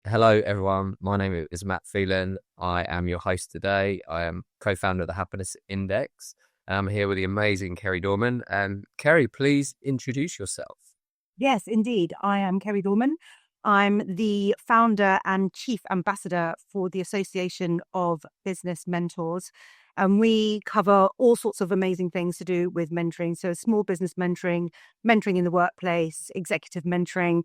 Hello, everyone. My name is Matt Phelan. I am your host today. I am co-founder of the Happiness Index. I'm here with the amazing Kerrie Dorman. And Kerrie, please introduce yourself. Yes, indeed. I am Kerrie Dorman. I'm the founder and chief ambassador for the Association of Business Mentors. And we cover all sorts of amazing things to do with mentoring. So, small business mentoring, mentoring in the workplace, executive mentoring,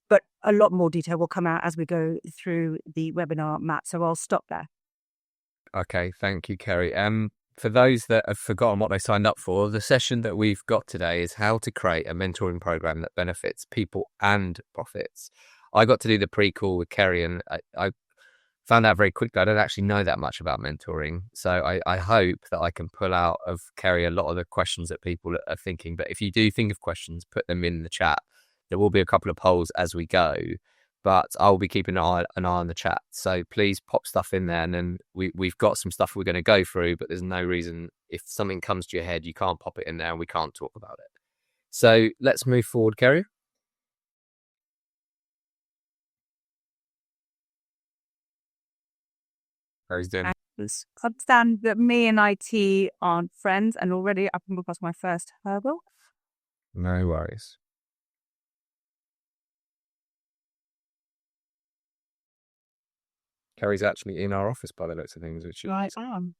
but a lot more detail will come out as we go through the webinar, Matt. So, I'll stop there. Okay, thank you, Kerrie. For those that have forgotten what they signed up for, the session that we've got today is how to create a mentoring program that benefits people and profits. I got to do the pre-call with Kerrie, and I found out very quickly I don't actually know that much about mentoring. So I hope that I can pull out of Kerrie a lot of the questions that people are thinking. But if you do think of questions, put them in the chat. There will be a couple of polls as we go, but I'll be keeping an eye on the chat. So please pop stuff in there, and then we've got some stuff we're going to go through, but there's no reason if something comes to your head, you can't pop it in there and we can't talk about it. So let's move forward, Kerrie. Kerrie's doing. Understand that me and IT aren't friends, and already I've come across my first hurdle. No worries. Kerrie's actually in our office by the looks of things, which is Right on.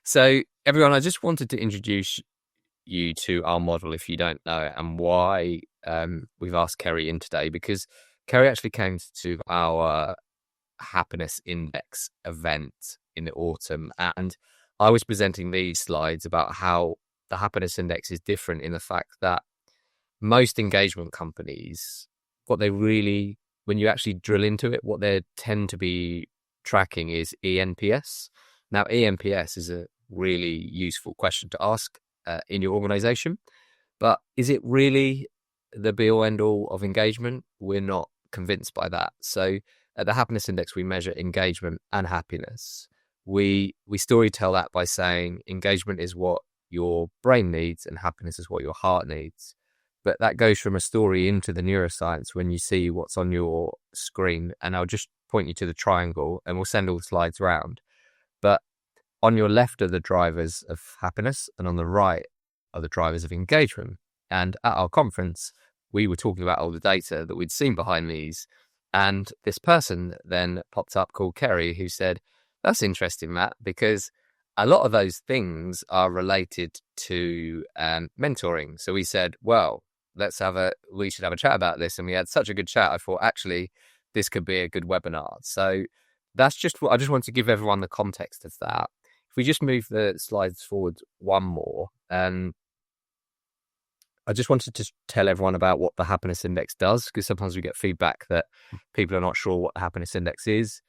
So, everyone, I just wanted to introduce you to our model if you don't know it, and why we've asked Kerrie in today, because Kerrie actually came to our Happiness Index event in the autumn, and I was presenting these slides about how the Happiness Index is different in the fact that most engagement companies, what they really, when you actually drill into it, what they tend to be tracking is ENPS. Now, ENPS is a really useful question to ask in your organization, but is it really the be all end all of engagement? We're not convinced by that. So at the Happiness Index, we measure engagement and happiness. We story tell that by saying engagement is what your brain needs and happiness is what your heart needs. But that goes from a story into the neuroscience when you see what's on your screen. And I'll just point you to the triangle and we'll send all the slides around. But on your left are the drivers of happiness and on the right are the drivers of engagement. And at our conference, we were talking about all the data that we'd seen behind these. And this person then popped up called Kerrie, who said, "That's interesting, Matt, because a lot of those things are related to mentoring." So we said, well, we should have a chat about this. And we had such a good chat. I thought, actually, this could be a good webinar. So that's just what I just want to give everyone the context of that. If we just move the slides forward one more, I just wanted to tell everyone about what the Happiness Index does, because sometimes we get feedback that people are not sure what the Happiness Index is.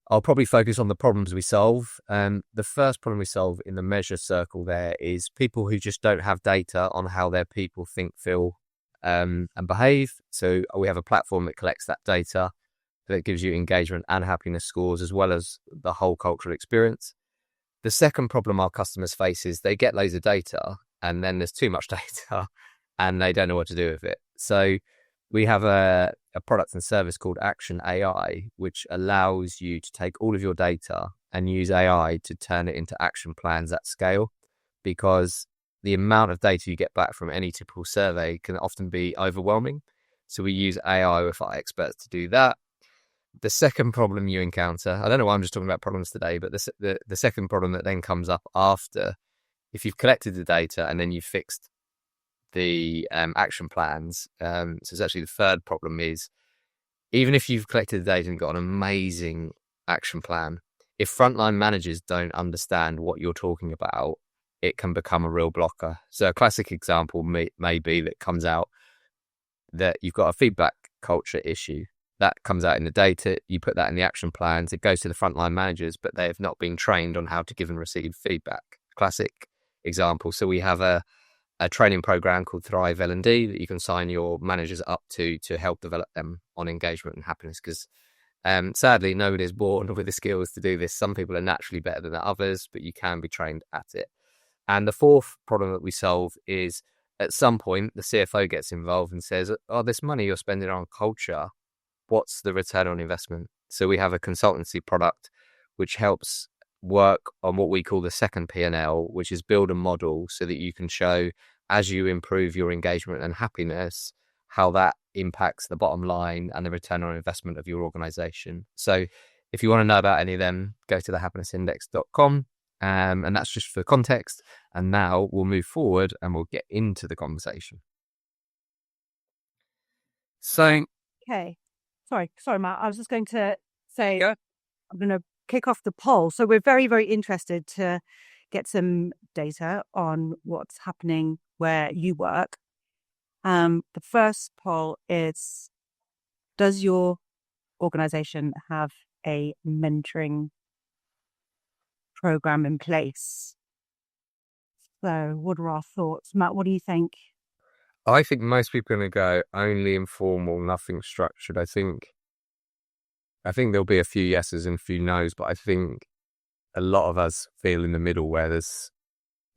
I'll probably focus on the problems we solve. The first problem we solve in the measure circle there is people who just don't have data on how their people think, feel, and behave. So we have a platform that collects that data that gives you engagement and happiness scores, as well as the whole cultural experience. The second problem our customers face is they get loads of data and then there's too much data and they don't know what to do with it. So we have a product and service called Action AI, which allows you to take all of your data and use AI to turn it into action plans at scale, because the amount of data you get back from any typical survey can often be overwhelming. So we use AI with our experts to do that. The second problem you encounter, I don't know why I'm just talking about problems today, but the second problem that then comes up after, if you've collected the data and then you've fixed the action plans, so it's actually the third problem is, even if you've collected the data and got an amazing action plan, if frontline managers don't understand what you're talking about, it can become a real blocker. So a classic example may be that comes out that you've got a feedback culture issue. That comes out in the data, you put that in the action plans, it goes to the frontline managers, but they have not been trained on how to give and receive feedback. Classic example. So we have a training program called Thrive L&D that you can sign your managers up to help develop them on engagement and happiness, because sadly, nobody is born with the skills to do this. Some people are naturally better than others, but you can be trained at it. And the fourth problem that we solve is, at some point, the CFO gets involved and says, "Oh, this money you're spending on culture, what's the return on investment? So we have a consultancy product which helps work on what we call the second P&L, which is build a model so that you can show, as you improve your engagement and happiness, how that impacts the bottom line and the return on investment of your organization. So if you want to know about any of them, go to thehappinessindex.com. And that's just for context. And now we'll move forward and we'll get into the conversation. So, Okay. Sorry, Matt. I was just going to say, yeah. I'm going to kick off the poll. So we're very, very interested to get some data on what's happening where you work. The first poll is, does your organization have a mentoring program in place? So what are our thoughts? Matt, what do you think? I think most people are going to go only informal, nothing structured. I think there'll be a few yeses and a few nos, but I think a lot of us feel in the middle where there's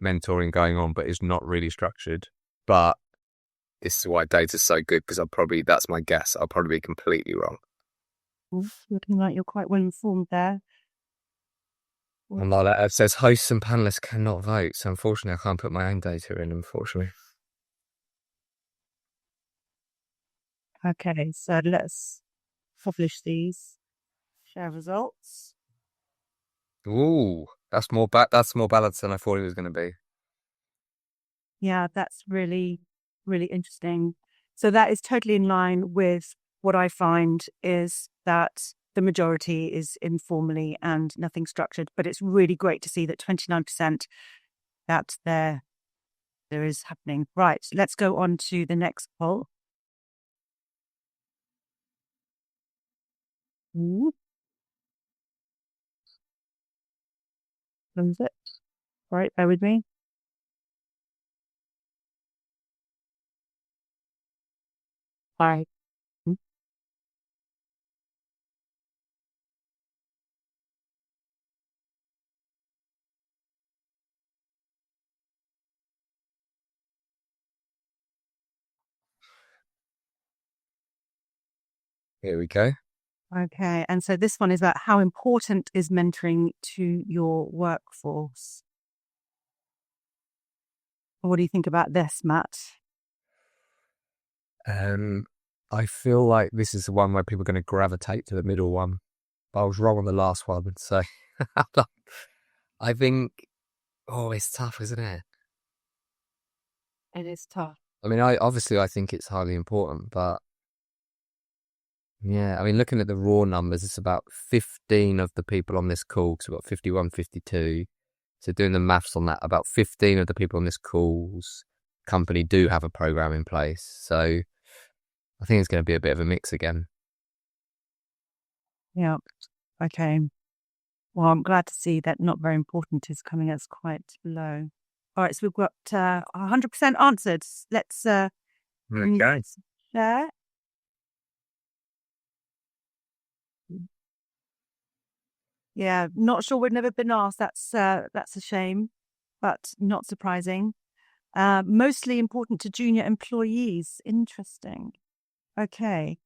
mentoring going on, but it's not really structured. But this is why data's so good, because that's my guess. I'll probably be completely wrong. Looking like you're quite well informed there. And like it says, hosts and panelists cannot vote. So unfortunately, I can't put my own data in, unfortunately. Okay, so let's publish these. Share results. Ooh, that's more balanced than I thought it was going to be. Yeah, that's really, really interesting. So that is totally in line with what I find is that the majority is informally and nothing structured, but it's really great to see that 29% that there is happening. Right, let's go on to the next poll. Ooh. Close it. Right, bear with me. All right. Here we go. Okay, and so this one is about how important is mentoring to your workforce? What do you think about this, Matt? I feel like this is the one where people are going to gravitate to the middle one, but I was wrong on the last one. So I think, it's tough, isn't it? It is tough. I mean, I think it's highly important, but yeah, I mean, looking at the raw numbers, it's about 15 of the people on this call, because we've got 51, 52. So doing the maths on that, about 15 of the people on this call's company do have a program in place. So I think it's going to be a bit of a mix again. Yeah. Okay. Well, I'm glad to see that not very important is coming as quite low. All right, so we've got 100% answered. Let's Okay. share. Yeah, not sure we've never been asked. That's a shame, but not surprising. Mostly important to junior employees. Interesting. Okay.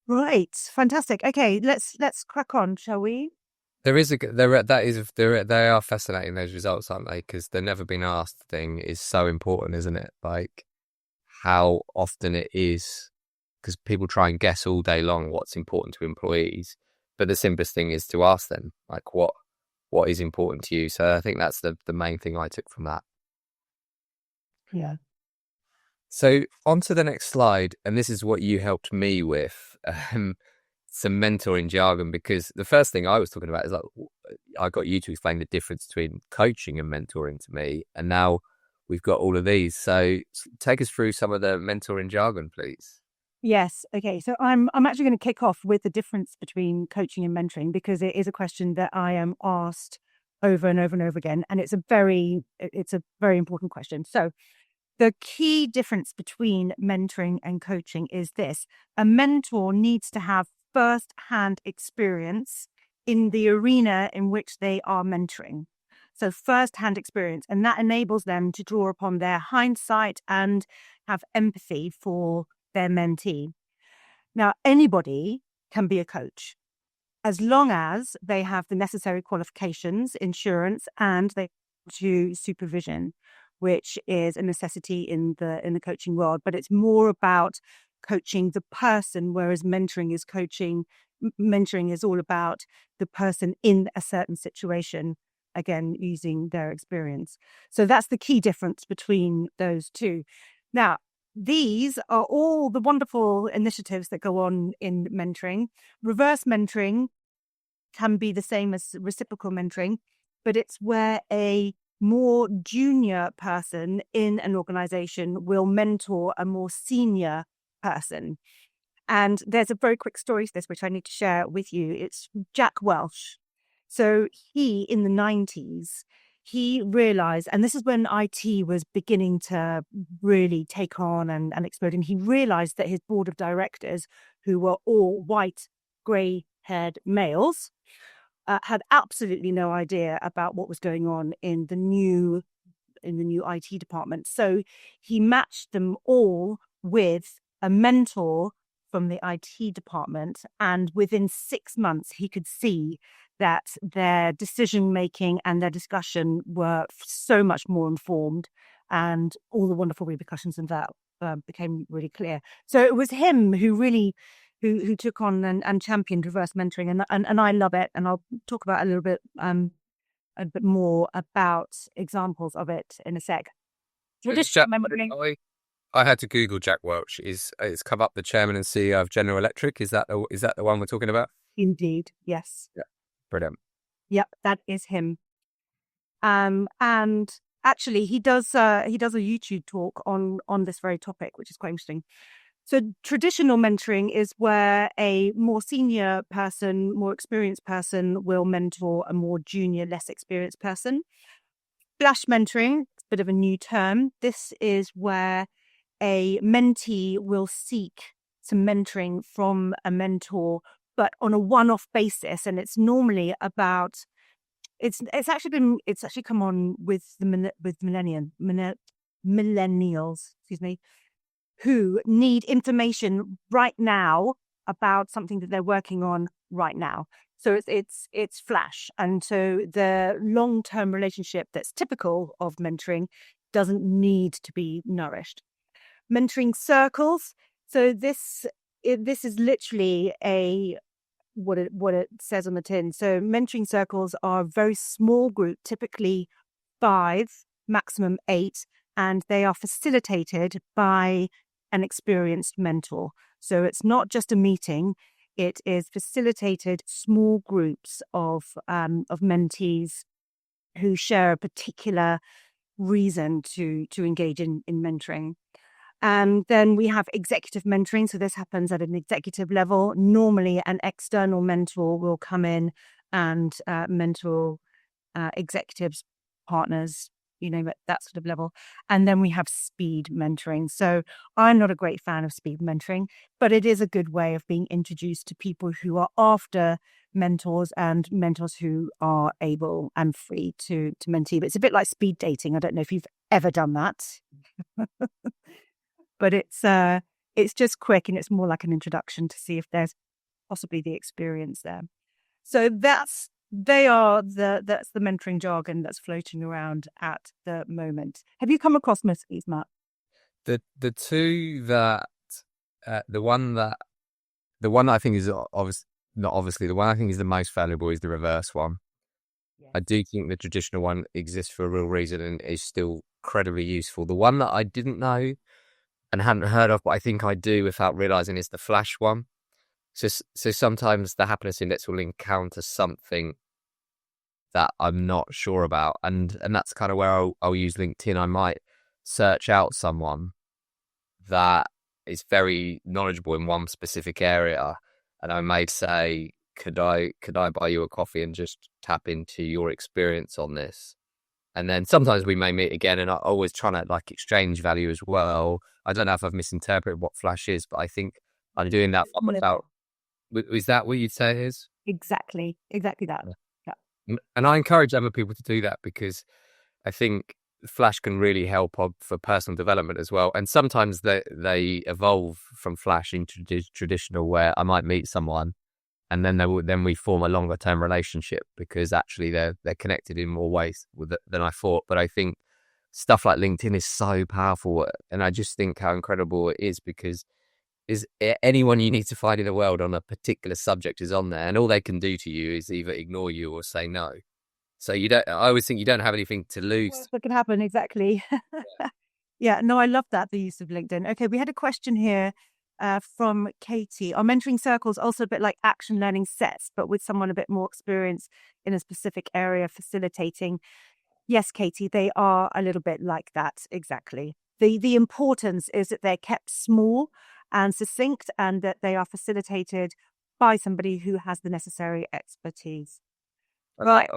Right. Fantastic. Okay, let's crack on, shall we? They are fascinating, those results, aren't they? Because the never been asked thing is so important, isn't it? Like how often it is, because people try and guess all day long what's important to employees, but the simplest thing is to ask them, like, what is important to you. So I think that's the main thing I took from that. Yeah. So on to the next slide, and this is what you helped me with, some mentoring jargon, because the first thing I was talking about is like, I got you to explain the difference between coaching and mentoring to me, and now we've got all of these. So take us through some of the mentoring jargon, please. Yes. Okay. So I'm actually going to kick off with the difference between coaching and mentoring, because it is a question that I am asked over and over and over again, and it's a very important question. So the key difference between mentoring and coaching is this: a mentor needs to have first-hand experience in the arena in which they are mentoring. So first-hand experience, and that enables them to draw upon their hindsight and have empathy for their mentee. Now, anybody can be a coach as long as they have the necessary qualifications, insurance, and they do supervision, which is a necessity in the coaching world. But it's more about coaching the person, whereas mentoring is coaching. Mentoring is all about the person in a certain situation, again, using their experience. So that's the key difference between those two. Now, these are all the wonderful initiatives that go on in mentoring. Reverse mentoring can be the same as reciprocal mentoring, but it's where a more junior person in an organization will mentor a more senior person. And there's a very quick story to this, which I need to share with you. It's Jack Welch. So he, in the 90s, he realized, and this is when IT was beginning to really take on and explode, and he realized that his board of directors, who were all white, grey-haired males, had absolutely no idea about what was going on in the new IT department. So he matched them all with a mentor from the IT department, and within 6 months he could see that their decision making and their discussion were so much more informed, and all the wonderful repercussions of that became really clear. So it was him who really who took on and championed reverse mentoring, and I love it, and I'll talk about a little bit more about examples of it in a sec. I had to Google Jack Welch. It's come up the chairman and CEO of General Electric. Is that the one we're talking about? Indeed, yes. Yeah, brilliant. Yep, that is him. And actually, he does a YouTube talk on this very topic, which is quite interesting. So traditional mentoring is where a more senior person, more experienced person will mentor a more junior, less experienced person. Flash mentoring, it's a bit of a new term. This is where a mentee will seek some mentoring from a mentor, but on a one-off basis. And it's normally about, it's actually come on with millennials, excuse me, who need information right now about something that they're working on right now. So it's flash. And so the long-term relationship that's typical of mentoring doesn't need to be nourished. Mentoring circles. So this is literally what it says on the tin. So mentoring circles are a very small group, typically 5, maximum 8, and they are facilitated by an experienced mentor. So it's not just a meeting, it is facilitated small groups of mentees who share a particular reason to engage in mentoring. And then we have executive mentoring. So this happens at an executive level. Normally an external mentor will come in and mentor executives, partners, at that sort of level. And then we have speed mentoring. So I'm not a great fan of speed mentoring, but it is a good way of being introduced to people who are after mentors and mentors who are able and free to mentee. But it's a bit like speed dating. I don't know if you've ever done that. But it's just quick, and it's more like an introduction to see if there's possibly the experience there. So that's the mentoring jargon that's floating around at the moment. Have you come across most of these, Matt? The two that the one that I think is not obviously the one I think is the most valuable is the reverse one. Yes. I do think the traditional one exists for a real reason and is still incredibly useful. The one that I didn't know and hadn't heard of, but I think I do without realizing, is the flash one. So sometimes the happiness index will encounter something that I'm not sure about, and that's kind of where I'll use LinkedIn. I might search out someone that is very knowledgeable in one specific area, and I may say, could I buy you a coffee and just tap into your experience on this? And then sometimes we may meet again, and I'm always trying to exchange value as well. I don't know if I've misinterpreted what flash is, but I think I'm doing that about. Is that what you'd say it is? Exactly that. Yeah. And I encourage other people to do that, because I think Flash can really help for personal development as well. And sometimes they evolve from Flash into traditional, where I might meet someone and then we form a longer term relationship because actually they're connected in more ways than I thought. But I think stuff like LinkedIn is so powerful, and I just think how incredible it is, because anyone you need to find in the world on a particular subject is on there, and all they can do to you is either ignore you or say no. So I always think you don't have anything to lose. What could happen, exactly. Yeah, no, I love that, the use of LinkedIn. Okay, we had a question here from Katie. Are mentoring circles also a bit like action learning sets, but with someone a bit more experience in a specific area facilitating? Yes, Katie, they are a little bit like that, exactly. The importance is that they're kept small and succinct, and that they are facilitated by somebody who has the necessary expertise. Right.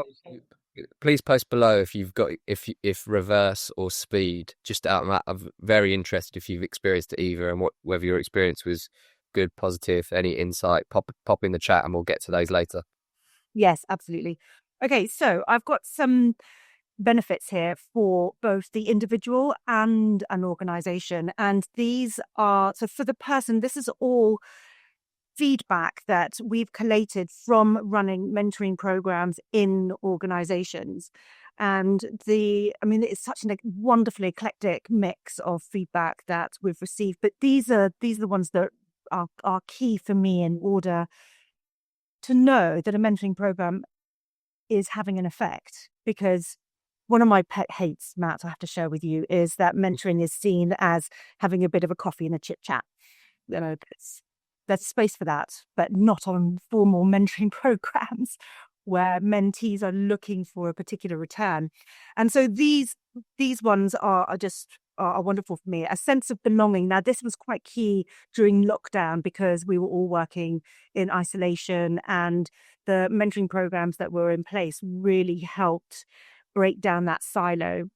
Please post below if you've got if reverse or speed. Just out of that, I'm very interested if you've experienced it either, and whether your experience was good, positive, any insight. Pop in the chat, and we'll get to those later. Yes, absolutely. Okay, so I've got some benefits here for both the individual and an organization, and these are, so for the person, this is all feedback that we've collated from running mentoring programs in organizations. And it's such a wonderfully eclectic mix of feedback that we've received. But these are the ones that are key for me in order to know that a mentoring program is having an effect. Because one of my pet hates, Matt, I have to share with you, is that mentoring is seen as having a bit of a coffee and a chit chat. There's space for that, but not on formal mentoring programs where mentees are looking for a particular return. And so these ones are wonderful for me. A sense of belonging. Now, this was quite key during lockdown because we were all working in isolation, and the mentoring programs that were in place really helped break down that silo.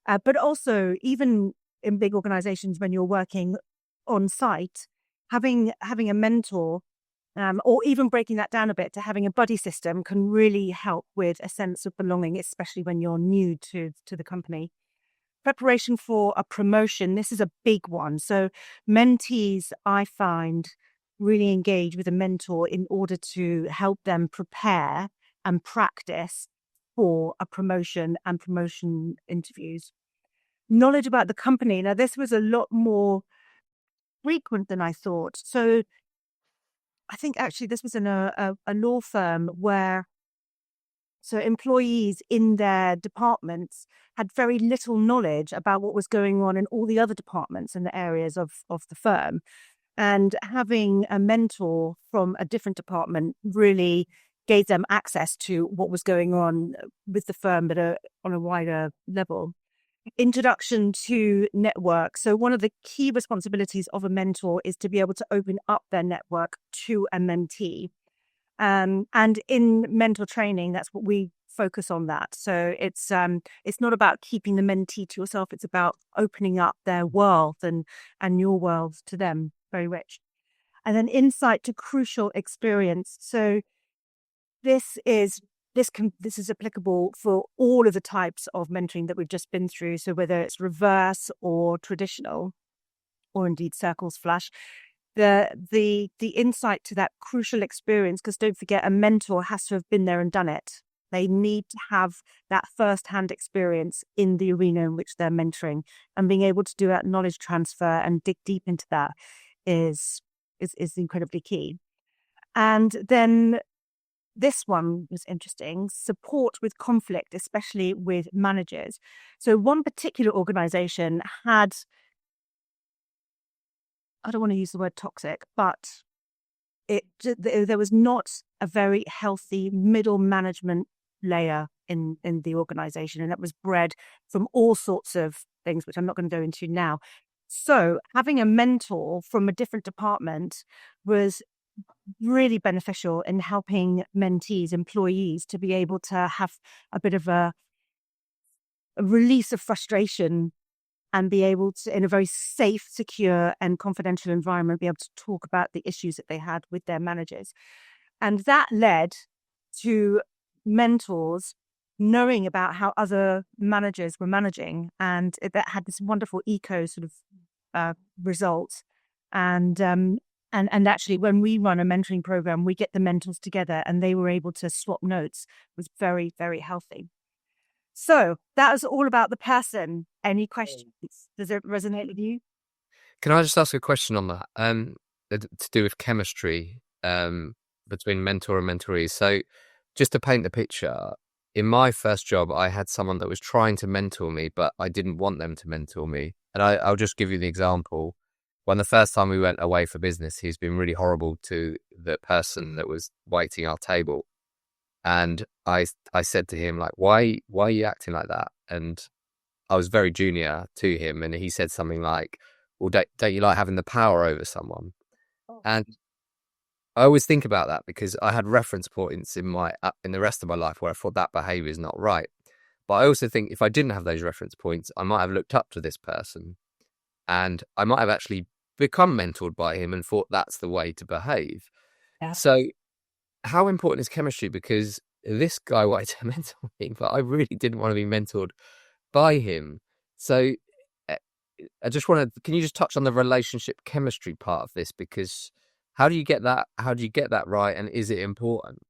But also, even in big organizations, when you're working on site, having a mentor, or even breaking that down a bit to having a buddy system, can really help with a sense of belonging, especially when you're new to the company. Preparation for a promotion. This is a big one. So mentees, I find, really engage with a mentor in order to help them prepare and practice for a promotion and promotion interviews. Knowledge about the company. Now, this was a lot more frequent than I thought. So I think actually this was in a law firm where employees in their departments had very little knowledge about what was going on in all the other departments in the areas of the firm. And having a mentor from a different department really gave them access to what was going on with the firm, but on a wider level. Introduction to network. So one of the key responsibilities of a mentor is to be able to open up their network to a mentee. And in mentor training, that's what we focus on that. So it's not about keeping the mentee to yourself. It's about opening up their world and your world to them. Very rich. And then insight to crucial experience. So this is applicable for all of the types of mentoring that we've just been through. So whether it's reverse or traditional, or indeed circles, Flash, the insight to that crucial experience, because don't forget, a mentor has to have been there and done it. They need to have that first-hand experience in the arena in which they're mentoring, and being able to do that knowledge transfer and dig deep into that is incredibly key. And then this one was interesting: support with conflict, especially with managers. So one particular organization had, I don't want to use the word toxic, but there was not a very healthy middle management layer in the organization, and that was bred from all sorts of things, which I'm not going to go into now. So having a mentor from a different department was really beneficial in helping mentees, employees, to be able to have a bit of a release of frustration and be able to, in a very safe, secure and confidential environment, be able to talk about the issues that they had with their managers. And that led to mentors knowing about how other managers were managing, and that had this wonderful eco sort of result. And actually, when we run a mentoring program, we get the mentors together, and they were able to swap notes. It was very, very healthy. So that was all about the person. Any questions? Does it resonate with you? Can I just ask a question on that? To do with chemistry, between mentor and mentoree. So, just to paint the picture, in my first job, I had someone that was trying to mentor me, but I didn't want them to mentor me. And I'll just give you the example. When the first time we went away for business, he's been really horrible to the person that was waiting our table. And I said to him, like, why are you acting like that? And I was very junior to him, and he said something like, well, don't you like having the power over someone? And I always think about that because I had reference points in the rest of my life where I thought that behavior is not right. But I also think if I didn't have those reference points, I might have looked up to this person, and I might have actually become mentored by him and thought that's the way to behave. Yeah. So how important is chemistry? Because this guy wanted to mentor me, but I really didn't want to be mentored by him. So I just want to, can you just touch on the relationship chemistry part of this? Because how do you get that? How do you get that right? And is it important?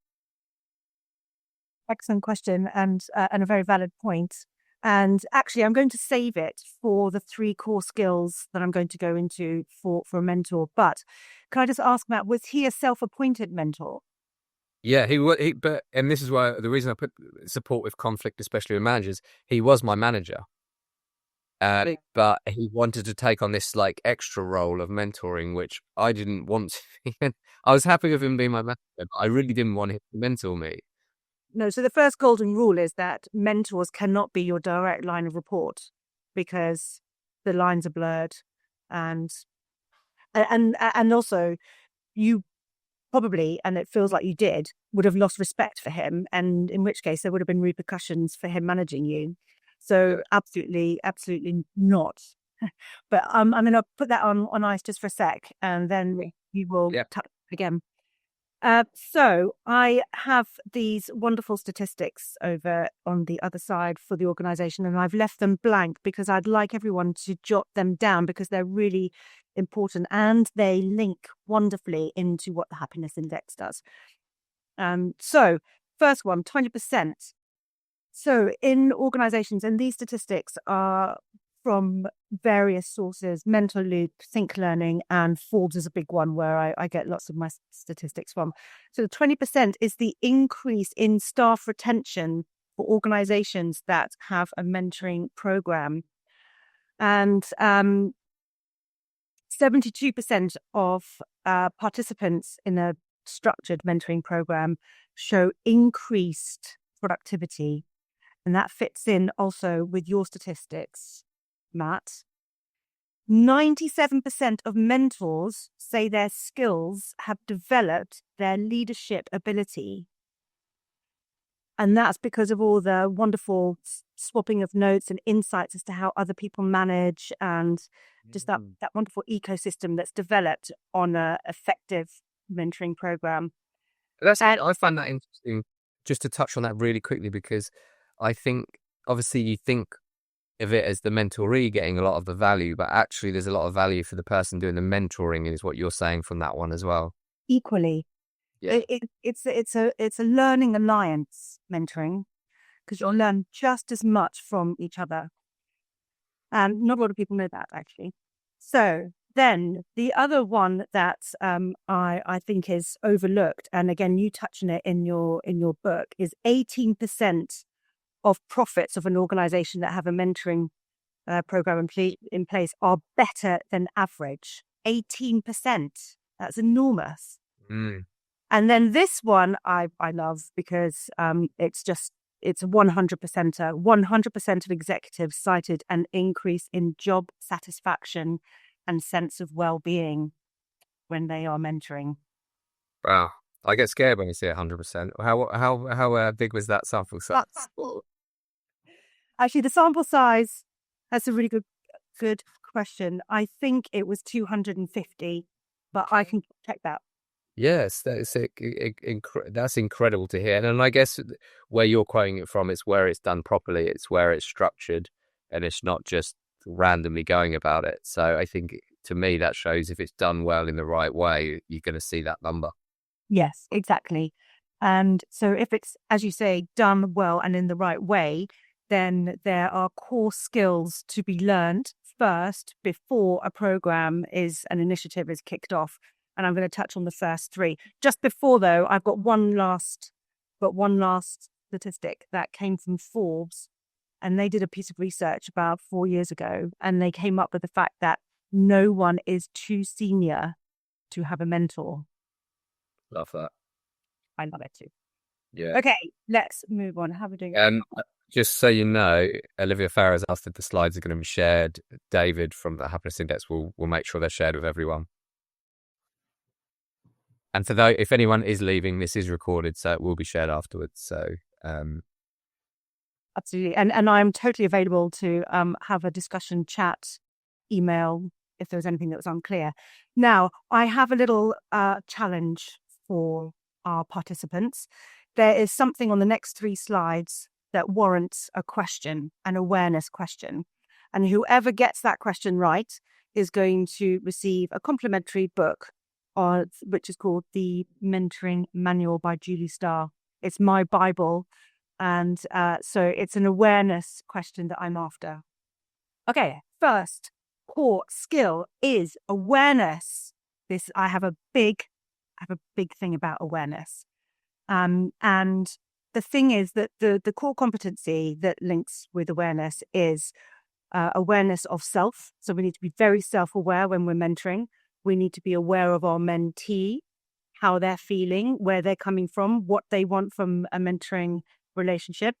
Excellent question, and a very valid point. And actually, I'm going to save it for the 3 core skills that I'm going to go into for a mentor. But can I just ask, Matt, was he a self-appointed mentor? Yeah, but, and this is why the reason I put support with conflict, especially with managers, he was my manager. But he wanted to take on this like extra role of mentoring, which I didn't want to. I was happy with him being my mentor, but I really didn't want him to mentor me. No, so the first golden rule is that mentors cannot be your direct line of report because the lines are blurred, and also you probably, and it feels like you did, would have lost respect for him, and in which case there would have been repercussions for him managing you. So absolutely, absolutely not. But I'm going to put that on ice just for a sec, and then you will touch again. So I have these wonderful statistics over on the other side for the organisation, and I've left them blank because I'd like everyone to jot them down because they're really important and they link wonderfully into what the happiness index does. So first one, 20%. So in organisations, and these statistics are from various sources, Mental Loop, Think Learning, and Forbes is a big one where I get lots of my statistics from. So 20% is the increase in staff retention for organizations that have a mentoring program. And 72% of participants in a structured mentoring program show increased productivity. And that fits in also with your statistics, Matt. 97% of mentors say their skills have developed their leadership ability. And that's because of all the wonderful swapping of notes and insights as to how other people manage, and just that wonderful ecosystem that's developed on an effective mentoring program. I find that interesting, just to touch on that really quickly, because I think obviously you think of it as the mentoree getting a lot of the value, but actually there's a lot of value for the person doing the mentoring, is what you're saying from that one as well. Equally. Yeah. It's a learning alliance, mentoring, because you'll learn just as much from each other. And not a lot of people know that, actually. So then the other one that I think is overlooked, and again you touch on it in your book, is 18% of profits of an organization that have a mentoring program in place are better than average. 18%. That's enormous. And then this one I love because it's 100%. 100% of executives cited an increase in job satisfaction and sense of well-being when they are mentoring. Wow, I get scared when you say 100%. How big was that sample size? Actually, the sample size, that's a really good question. I think it was 250, but I can check that. Yes, that's incredible to hear. And I guess where you're quoting it from, it's where it's done properly, it's where it's structured, and it's not just randomly going about it. So I think to me that shows if it's done well in the right way, you're going to see that number. Yes, exactly. And so if it's, as you say, done well and in the right way, then there are core skills to be learned first before a program an initiative is kicked off. And I'm going to touch on the first three. Just before though, I've got one last statistic that came from Forbes, and they did a piece of research about 4 years ago, and they came up with the fact that no one is too senior to have a mentor. Love that. I love it too. Yeah. Okay, let's move on. How are we doing? Just so you know, Olivia Farrer has asked if the slides are going to be shared. David from the Happiness Index will make sure they're shared with everyone. And for though, if anyone is leaving, this is recorded, so it will be shared afterwards. So, absolutely, and I'm totally available to have a discussion, chat, email if there was anything that was unclear. Now, I have a little challenge for our participants. There is something on the next 3 slides that warrants a question, an awareness question, and whoever gets that question right is going to receive a complimentary book, which is called The Mentoring Manual by Julie Starr. It's my Bible, and so it's an awareness question that I'm after. Okay, first core skill is awareness. I have a big thing about awareness. And the thing is that the core competency that links with awareness is awareness of self. So we need to be very self-aware when we're mentoring. We need to be aware of our mentee, how they're feeling, where they're coming from, what they want from a mentoring relationship,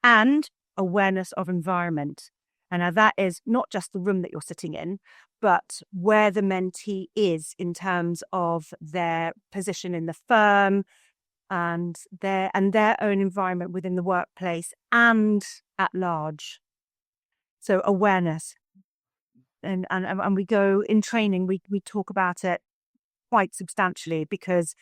and awareness of environment. And now that is not just the room that you're sitting in, but where the mentee is in terms of their position in the firm and their own environment within the workplace and at large. So awareness. And we go in training, we talk about it quite substantially because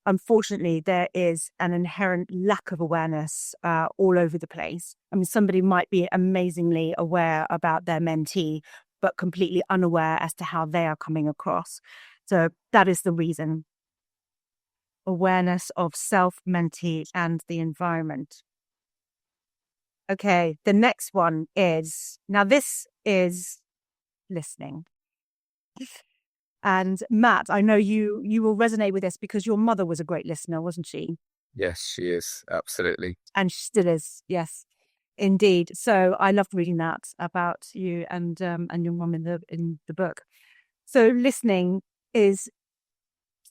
unfortunately there is an inherent lack of awareness all over the place. I mean, somebody might be amazingly aware about their mentee, but completely unaware as to how they are coming across. So that is the reason. Awareness of self, mentee, and the environment. Okay, the next one is, now this is listening. And Matt, I know you will resonate with this because your mother was a great listener, wasn't she? yes, she is. Absolutely. And she still is. Yes, indeed. So I loved reading that about you and your mum in the book. So listening is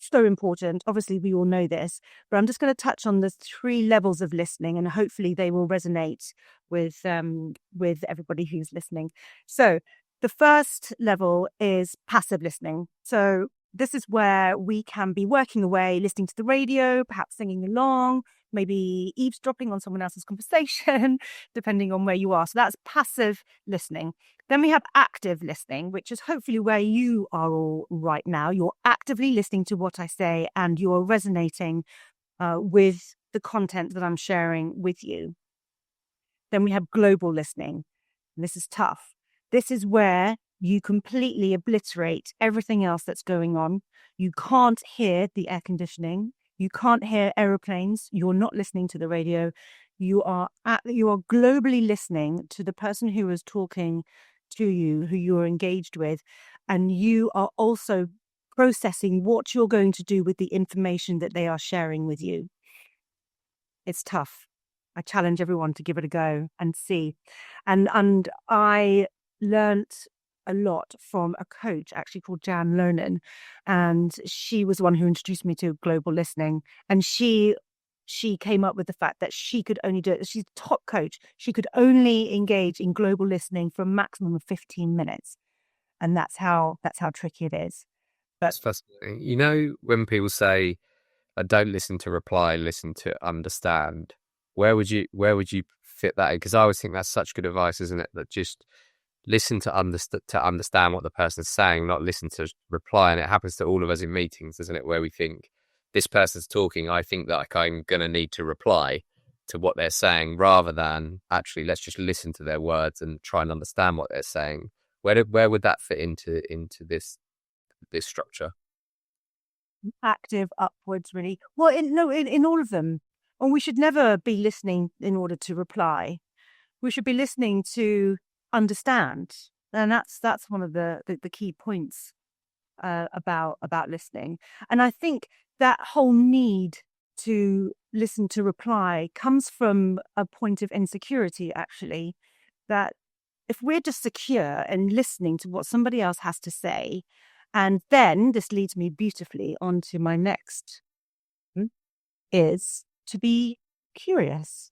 so important. Obviously, we all know this, but I'm just going to touch on the 3 levels of listening, and hopefully they will resonate with everybody who's listening. So the first level is passive listening. So this is where we can be working away, listening to the radio, perhaps singing along, maybe eavesdropping on someone else's conversation, depending on where you are. So that's passive listening. Then we have active listening, which is hopefully where you are all right now. You're actively listening to what I say and you're resonating with the content that I'm sharing with you. Then we have global listening. And this is tough. This is where you completely obliterate everything else that's going on. You can't hear the air conditioning. You can't hear aeroplanes. You're not listening to the radio. You are globally listening to the person who is talking to you, who you're engaged with, and you are also processing what you're going to do with the information that they are sharing with you. It's tough. I challenge everyone to give it a go and see. And I learnt a lot from a coach actually called Jan Lonan, and she was the one who introduced me to global listening. And she came up with the fact that she could only do it. She's a top coach. She could only engage in global listening for a maximum of 15 minutes. And that's how tricky it is. That's fascinating. You know, when people say, I don't listen to reply, listen to understand, where would you fit that in? Because I always think that's such good advice, isn't it? That just listen to understand what the person's saying, not listen to reply. And it happens to all of us in meetings, doesn't it? Where we think this person's talking, I think that like, I'm going to need to reply to what they're saying, rather than actually let's just listen to their words and try and understand what they're saying. Where would that fit into this structure? Active upwards, really. Well, in all of them. And we should never be listening in order to reply. We should be listening to understand. And that's one of the key points about listening. And I think that whole need to listen to reply comes from a point of insecurity, actually, that if we're just secure and listening to what somebody else has to say, and then this leads me beautifully on to my next, is to be curious.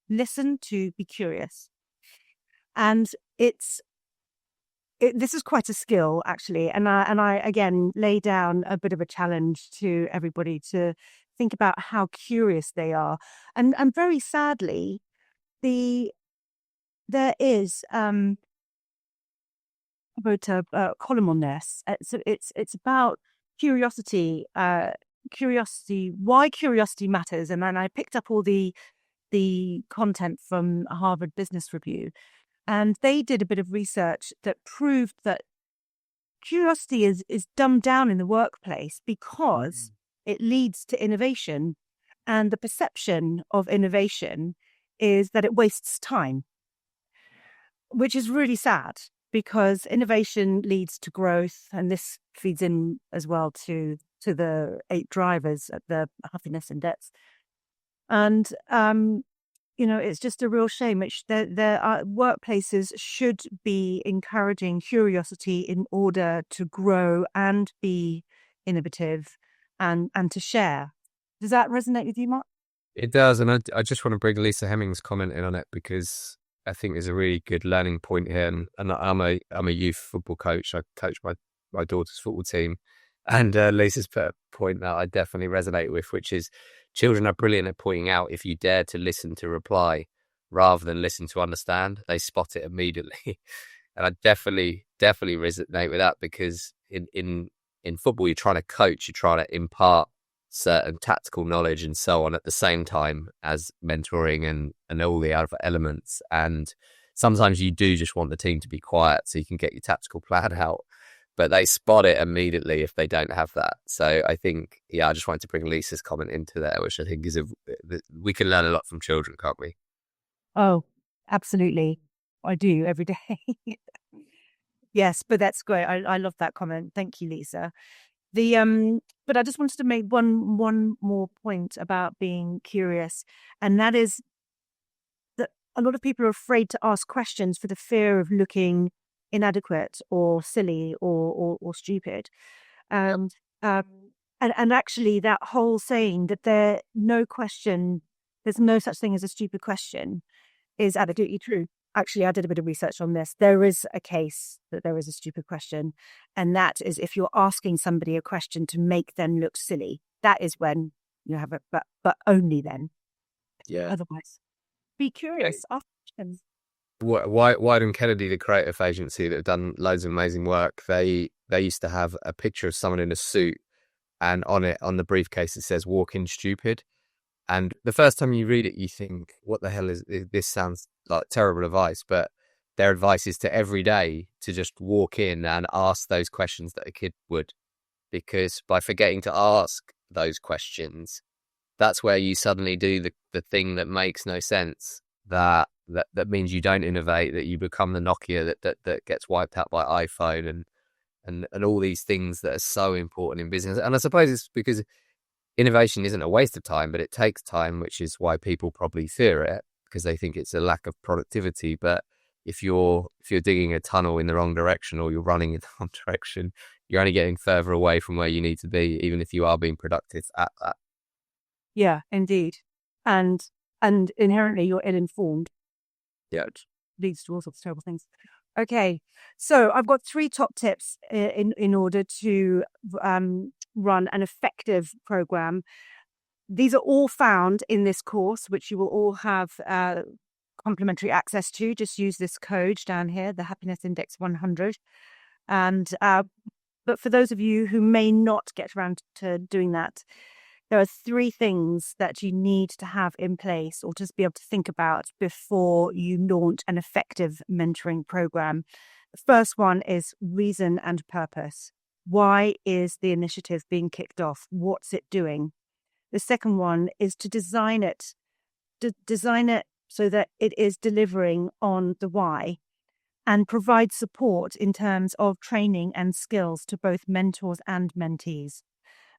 Listen to be curious. And this is quite a skill, actually. And I again lay down a bit of a challenge to everybody to think about how curious they are. And very sadly, there is I wrote a column on this. It's about curiosity, why curiosity matters. And then I picked up all the content from Harvard Business Review, and they did a bit of research that proved that curiosity is dumbed down in the workplace because it leads to innovation, and the perception of innovation is that it wastes time, which is really sad, because innovation leads to growth, and this feeds in as well to the 8 drivers at the happiness index. And it's just a real shame. There are workplaces should be encouraging curiosity in order to grow and be innovative and to share. Does that resonate with you, Mark? It does, and I just want to bring Lisa Hemming's comment in on it, because I think there's a really good learning point here. And I'm a youth football coach. I coach my daughter's football team, and Lisa's put a point that I definitely resonate with, which is children are brilliant at pointing out if you dare to listen to reply rather than listen to understand. They spot it immediately, and I definitely resonate with that, because in football you're trying to coach, you're trying to impart certain tactical knowledge and so on at the same time as mentoring and all the other elements. And sometimes you do just want the team to be quiet so you can get your tactical plan out, but they spot it immediately if they don't have that. So I think, I just wanted to bring Lisa's comment into there, which I think is we can learn a lot from children, can't we? Oh, absolutely. I do every day. Yes, but that's great. I love that comment. Thank you, Lisa. But I just wanted to make one more point about being curious, and that is that a lot of people are afraid to ask questions for the fear of looking inadequate or silly or stupid. And actually that whole saying that there's no such thing as a stupid question is absolutely true. Actually, I did a bit of research on this. There is a case that there is a stupid question, and that is if you're asking somebody a question to make them look silly. That is when you have it, but only then. Yeah. Otherwise, be curious. Ask questions. Wyden Kennedy, the creative agency that have done loads of amazing work, they used to have a picture of someone in a suit, and on the briefcase it says "Walk in stupid." And the first time you read it, you think, what the hell is this? Sounds like terrible advice, but their advice is to every day to just walk in and ask those questions that a kid would, because by forgetting to ask those questions, that's where you suddenly do the thing that makes no sense. That means you don't innovate, that you become the Nokia that gets wiped out by iPhone and all these things that are so important in business. And I suppose it's because innovation isn't a waste of time, but it takes time, which is why people probably fear it, because they think it's a lack of productivity. But if you're digging a tunnel in the wrong direction, or you're running in the wrong direction, you're only getting further away from where you need to be, even if you are being productive at that. Yeah, indeed. And inherently you're ill-informed. Yeah. Which leads to all sorts of terrible things. Okay, so I've got 3 top tips in order to run an effective program. These are all found in this course, which you will all have complimentary access to. Just use this code down here, the Happiness Index 100. And But for those of you who may not get around to doing that, there are 3 things that you need to have in place or just be able to think about before you launch an effective mentoring program. The first one is reason and purpose. Why is the initiative being kicked off? What's it doing? The second one is to design it so that it is delivering on the why and provide support in terms of training and skills to both mentors and mentees.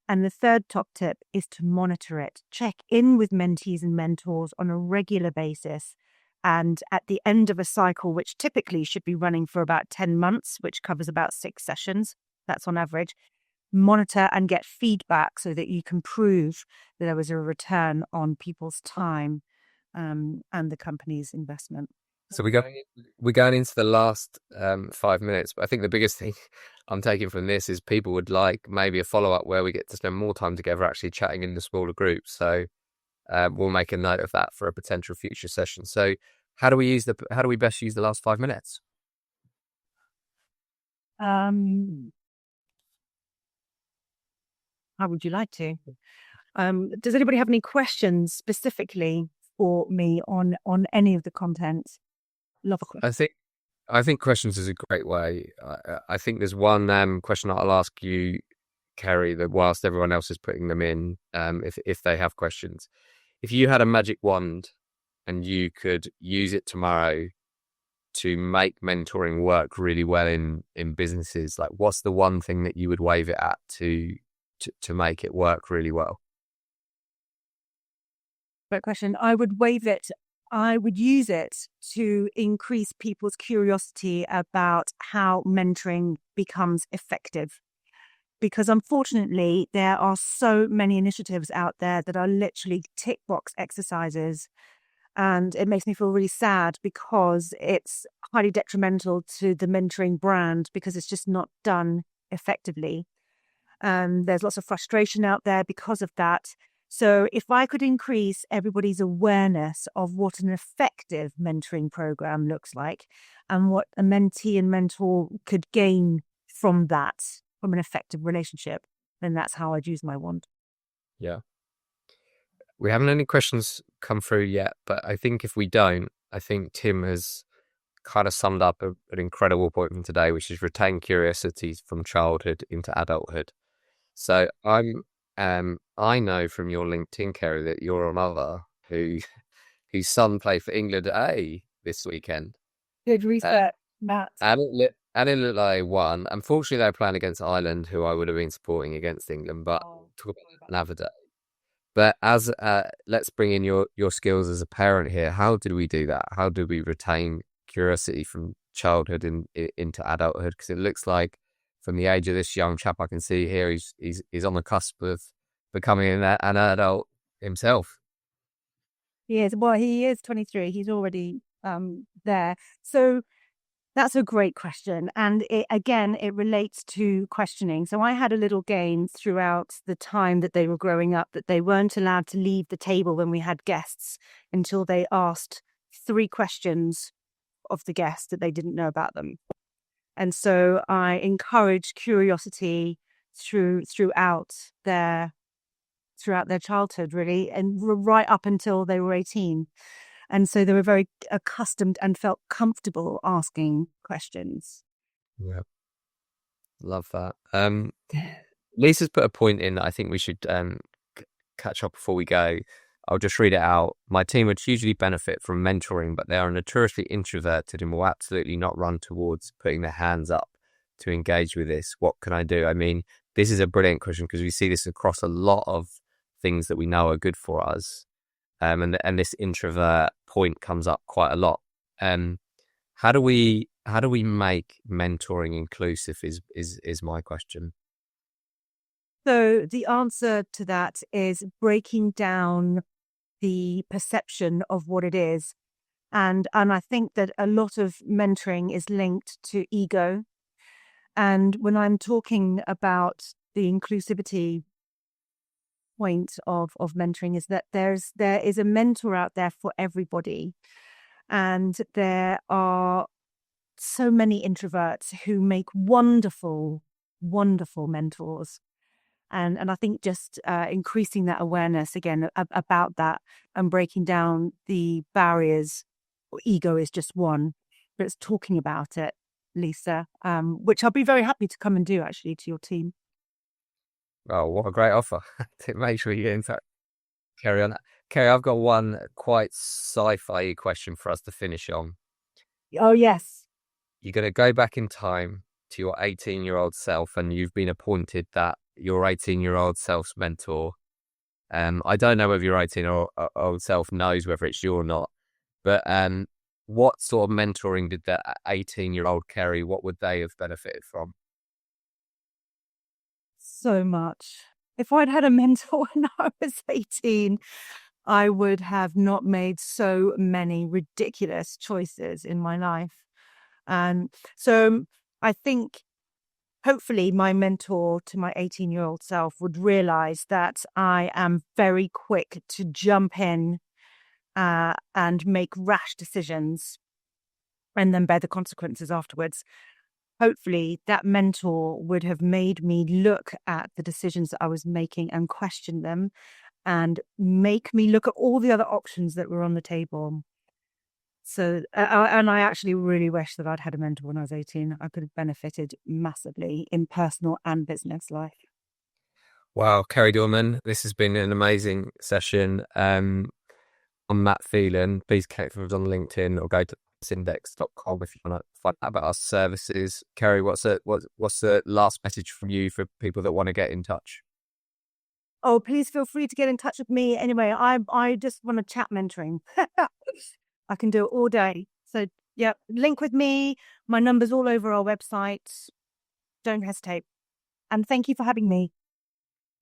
And the third top tip is to monitor it. Check in with mentees and mentors on a regular basis. And at the end of a cycle, which typically should be running for about 10 months, which covers about 6 sessions, that's on average, monitor and get feedback so that you can prove that there was a return on people's time and the company's investment. So we're going into the last 5 minutes, but I think the biggest thing I'm taking from this is people would like maybe a follow-up where we get to spend more time together actually chatting in the smaller groups. So we'll make a note of that for a potential future session. So how do we best use the last 5 minutes? How would you like to? Does anybody have any questions specifically for me on any of the content? Love a question. I think questions is a great way. I think there's one question that I'll ask you, Kerrie, that whilst everyone else is putting them in, if they have questions, if you had a magic wand and you could use it tomorrow to make mentoring work really well in businesses, like what's the one thing that you would wave it at to make it work really well? Great question. I would use it to increase people's curiosity about how mentoring becomes effective. Because unfortunately, there are so many initiatives out there that are literally tick box exercises. And it makes me feel really sad because it's highly detrimental to the mentoring brand because it's just not done effectively. There's lots of frustration out there because of that. So if I could increase everybody's awareness of what an effective mentoring program looks like and what a mentee and mentor could gain from that, from an effective relationship, then that's how I'd use my wand. Yeah. We haven't any questions come through yet, but I think if we don't, I think Tim has kind of summed up an incredible point from today, which is retain curiosity from childhood into adulthood. So I know from your LinkedIn, Kerrie, that you're a mother whose son played for England A this weekend. Good research, Matt. And it looked like they won. Unfortunately, they were playing against Ireland, who I would have been supporting against England, but talk about another day. But as let's bring in your skills as a parent here. How did we do that? How do we retain curiosity from childhood into adulthood? Because it looks like from the age of this young chap I can see here, he's on the cusp of becoming an adult himself. He is. Well, he is 23. He's already there. So that's a great question. And it relates to questioning. So I had a little game throughout the time that they were growing up that they weren't allowed to leave the table when we had guests until they asked 3 questions of the guest that they didn't know about them. And so I encouraged curiosity throughout their childhood, really, and right up until they were 18. And so they were very accustomed and felt comfortable asking questions. Yeah. Love that. Lisa's put a point in that I think we should catch up before we go. I'll just read it out. My team would hugely benefit from mentoring, but they are notoriously introverted and will absolutely not run towards putting their hands up to engage with this. What can I do? I mean, this is a brilliant question because we see this across a lot of things that we know are good for us. And this introvert point comes up quite a lot. How do we make mentoring inclusive is my question. So the answer to that is breaking down the perception of what it is. And I think that a lot of mentoring is linked to ego. And when I'm talking about the inclusivity point of mentoring is that there is a mentor out there for everybody. And there are so many introverts who make wonderful wonderful mentors. And I think just increasing that awareness again about that and breaking down the barriers. Ego is just one, but it's talking about it, Lisa, which I'll be very happy to come and do actually to your team. Oh, what a great offer. Make sure you get in touch. Carry on. Kerrie, I've got one quite sci-fi question for us to finish on. Oh, yes. You're going to go back in time to your 18-year-old self, and you've been appointed that your 18-year-old self's mentor. I don't know whether your 18-year-old self knows whether it's you or not, but what sort of mentoring did that 18-year-old Kerrie, what would they have benefited from? So much. If I'd had a mentor when I was 18, I would have not made so many ridiculous choices in my life. And so I think hopefully my mentor to my 18-year-old self would realize that I am very quick to jump in and make rash decisions and then bear the consequences afterwards. Hopefully that mentor would have made me look at the decisions that I was making and question them and make me look at all the other options that were on the table. So, and I actually really wish that I'd had a mentor when I was 18. I could have benefited massively in personal and business life. Wow, Kerrie Dorman, this has been an amazing session. I'm Matt Phelan. Please connect with us on LinkedIn or go to index.com if you want to find out about our services. Kerrie, what's the last message from you for people that want to get in touch? Oh, please feel free to get in touch with me. Anyway, I just want to chat mentoring. I can do it all day. So yeah, link with me. My number's all over our website. Don't hesitate. And thank you for having me.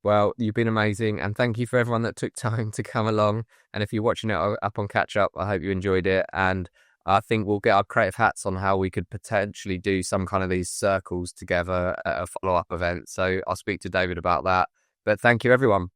Well, you've been amazing, and thank you for everyone that took time to come along. And if you're watching it up on Catch Up, I hope you enjoyed it. And I think we'll get our creative hats on how we could potentially do some kind of these circles together at a follow-up event. So I'll speak to David about that. But thank you, everyone.